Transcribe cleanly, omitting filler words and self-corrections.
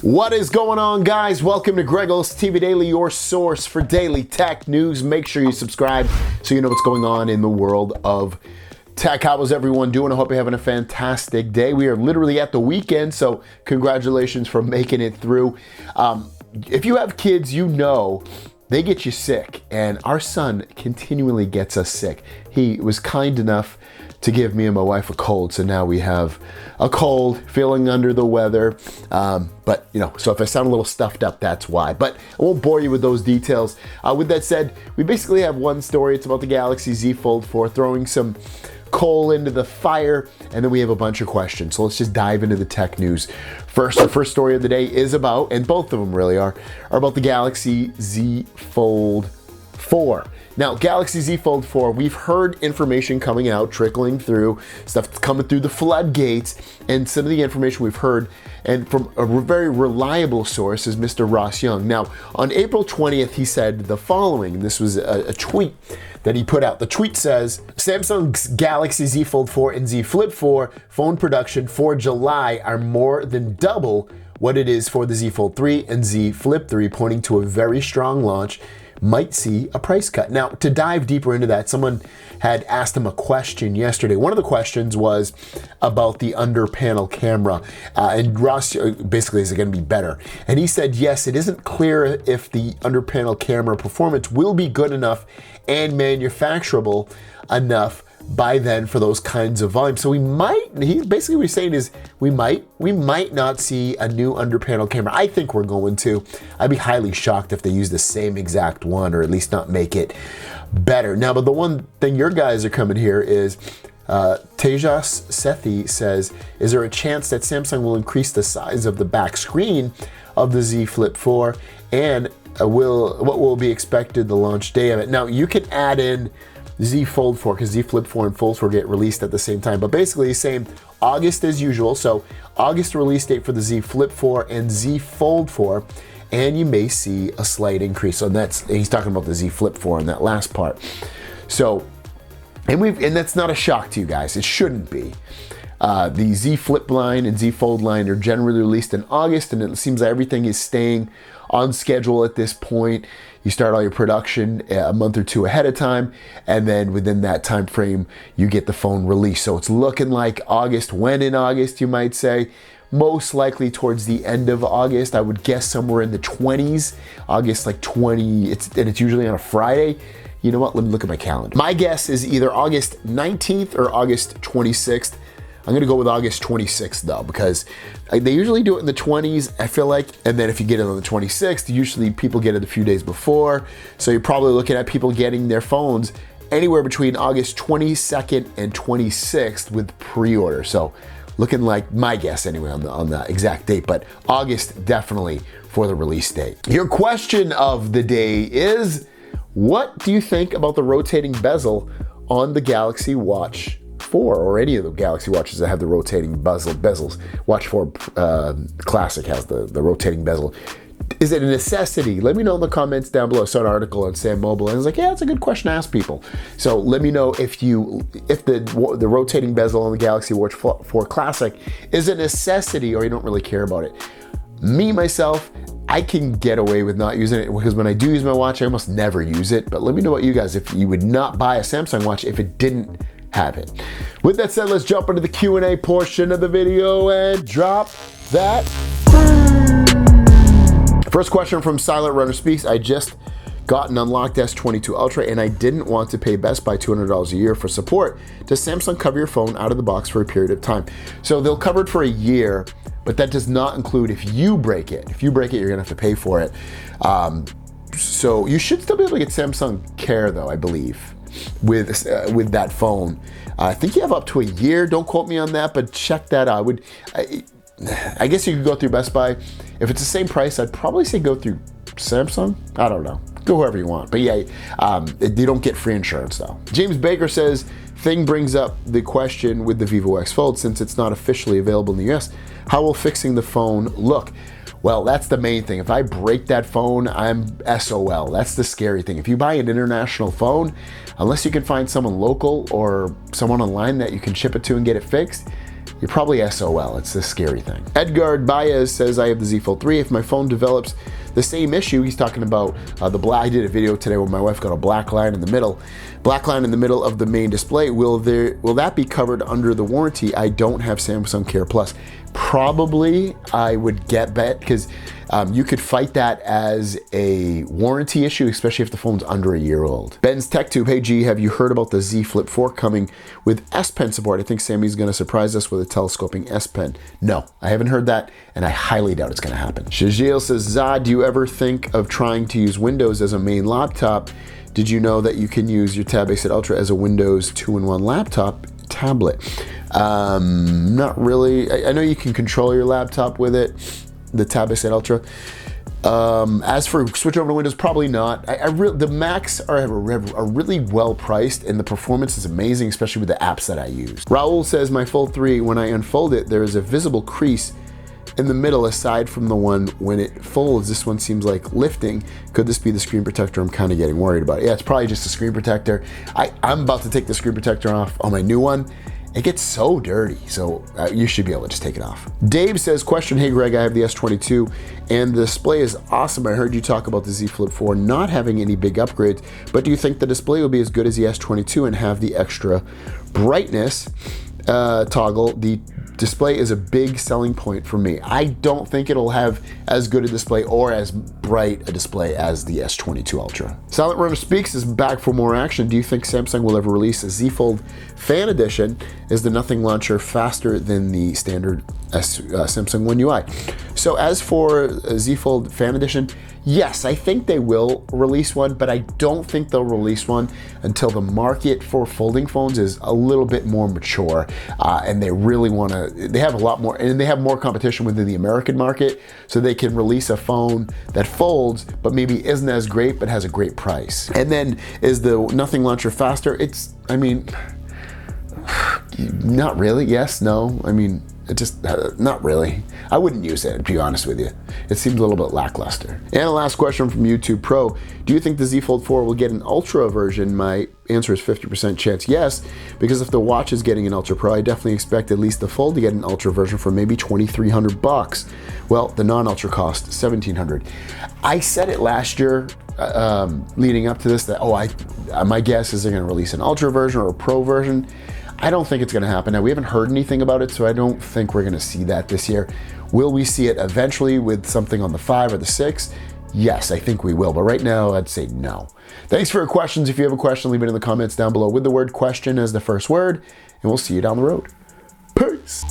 What is going on, guys? Welcome to Greggles TV Daily, your source for daily tech news. Make sure you subscribe so you know what's going on in the world of tech. How is everyone doing? I hope you're having a fantastic day. We are literally at the weekend, so congratulations for making it through. If you have kids, you know they get you sick, and our son continually gets us sick. He was kind enough to give me and my wife a cold, so now we have a cold, feeling under the weather. But you know, so if I sound a little stuffed up, that's why. But I won't bore you with those details. With that said, we basically have one story. It's about the Galaxy Z Fold 4 throwing some coal into the fire, and then we have a bunch of questions. So let's just dive into the tech news. First, our first story of the day is about, and both of them really are about the Galaxy Z Fold 4. Now, Galaxy Z Fold 4, we've heard information coming out, trickling through, stuff coming through the floodgates, and some of the information we've heard, and from a very reliable source, is Mr. Ross Young. Now, on April 20th, he said the following, and this was a tweet that he put out. The tweet says, Samsung's Galaxy Z Fold 4 and Z Flip 4 phone production for July are more than double what it is for the Z Fold 3 and Z Flip 3, pointing to a very strong launch. Might see a price cut. Now, to dive deeper into that, someone had asked him a question yesterday. One of the questions was about the under panel camera, and Ross basically, is it going to be better? And he said, yes, it isn't clear if the under panel camera performance will be good enough and manufacturable enough by then for those kinds of volumes. So we might, he's basically what he's saying is we might not see a new under panel camera. I think we're going to. I'd be highly shocked if they use the same exact one, or at least not make it better. Now, but the one thing your guys are coming here is Tejas Sethi says, is there a chance that Samsung will increase the size of the back screen of the Z Flip 4, and what will be expected the launch day of it? Now, you can add in Z Fold 4, because Z Flip 4 and Fold 4 get released at the same time, but basically same August as usual. So August release date for the Z Flip 4 and Z Fold 4, and you may see a slight increase. So he's talking about the Z Flip 4 in that last part. So, and that's not a shock to you guys. It shouldn't be. The Z Flip line and Z Fold line are generally released in August, and it seems like everything is staying on schedule at this point. You start all your production a month or two ahead of time, and then within that time frame, you get the phone released. So it's looking like August. When in August, you might say? Most likely towards the end of August. I would guess somewhere in the 20s. August like 20, and it's usually on a Friday. You know what? Let me look at my calendar. My guess is either August 19th or August 26th. I'm gonna go with August 26th though, because they usually do it in the 20s, I feel like, and then if you get it on the 26th, usually people get it a few days before, so you're probably looking at people getting their phones anywhere between August 22nd and 26th with pre-order. So looking like my guess anyway on the exact date, but August definitely for the release date. Your question of the day is, what do you think about the rotating bezel on the Galaxy Watch 4, or any of the Galaxy Watches that have the rotating bezels? Watch 4 Classic has the rotating bezel. Is it a necessity? Let me know in the comments down below. I saw an article on Sam Mobile, and I was like, yeah, it's a good question to ask people. So let me know if the rotating bezel on the Galaxy Watch 4 Classic is a necessity, or you don't really care about it. Me, myself, I can get away with not using it, because when I do use my watch, I almost never use it. But let me know about you guys, if you would not buy a Samsung watch if it didn't have it. With that said, let's jump into the Q&A portion of the video and drop that. First question from Silent Runner Speaks. I just got an unlocked S22 Ultra, and I didn't want to pay Best Buy $200 a year for support. Does Samsung cover your phone out of the box for a period of time? So they'll cover it for a year, but that does not include if you break it. If you break it, you're gonna have to pay for it. So you should still be able to get Samsung Care though, I believe, with that phone. I think you have up to a year. Don't quote me on that, but check that out. I guess you could go through Best Buy. If it's the same price, I'd probably say go through Samsung. I don't know. Go whoever you want. But yeah, you don't get free insurance though. James Baker says, Thing brings up the question with the Vivo X Fold, since it's not officially available in the US, how will fixing the phone look? Well, that's the main thing. If I break that phone, I'm SOL. That's the scary thing. If you buy an international phone, unless you can find someone local or someone online that you can ship it to and get it fixed, you're probably SOL. It's the scary thing. Edgar Baez says, I have the Z Fold 3. If my phone develops the same issue, he's talking about the black. I did a video today where my wife got a black line in the middle of the main display. Will that be covered under the warranty? I don't have Samsung Care Plus. Probably, I would get bet, because you could fight that as a warranty issue, especially if the phone's under a year old. Ben's TechTube, hey G, have you heard about the Z Flip 4 coming with S Pen support? I think Sammy's gonna surprise us with a telescoping S Pen. No, I haven't heard that, and I highly doubt it's gonna happen. Shajil says, Zad, do you ever think of trying to use Windows as a main laptop? Did you know that you can use your Tab A8 Ultra as a Windows 2-in-1 laptop tablet? Not really. I know you can control your laptop with it, the Tab A8 Ultra. As for switch over to Windows, probably not. The Macs are really well priced, and the performance is amazing, especially with the apps that I use. Raul says, my Fold 3, when I unfold it, there is a visible crease in the middle aside from the one when it folds. This one seems like lifting. Could this be the screen protector? I'm kind of getting worried about it. Yeah, it's probably just a screen protector. I'm about to take the screen protector off on my new one. It gets so dirty, so you should be able to just take it off. Dave says, question, hey Greg, I have the S22 and the display is awesome. I heard you talk about the Z Flip 4 not having any big upgrades, but do you think the display will be as good as the S22 and have the extra brightness toggle? The display is a big selling point for me. I don't think it'll have as good a display or as bright a display as the S22 Ultra. Silent Runner Speaks is back for more action. Do you think Samsung will ever release a Z Fold Fan Edition? Is the Nothing launcher faster than the standard Samsung One UI? So as for Z Fold Fan Edition, yes, I think they will release one, but I don't think they'll release one until the market for folding phones is a little bit more mature, and they really want to, they have a lot more, and they have more competition within the American market, so they can release a phone that folds, but maybe isn't as great, but has a great price. And then, is the Nothing launcher faster? I mean, not really, yes, no, I mean, it just, not really. I wouldn't use it, to be honest with you. It seems a little bit lackluster. And a last question from YouTube Pro. Do you think the Z Fold 4 will get an Ultra version? My answer is 50% chance yes, because if the watch is getting an Ultra Pro, I definitely expect at least the Fold to get an Ultra version for maybe $2,300. Well, the non-Ultra cost $1,700. I said it last year, leading up to this, that, my guess is they're gonna release an Ultra version or a Pro version. I don't think it's gonna happen. Now, we haven't heard anything about it, so I don't think we're gonna see that this year. Will we see it eventually with something on the 5 or the 6? Yes, I think we will, but right now I'd say no. Thanks for your questions. If you have a question, leave it in the comments down below with the word question as the first word, and we'll see you down the road. Peace.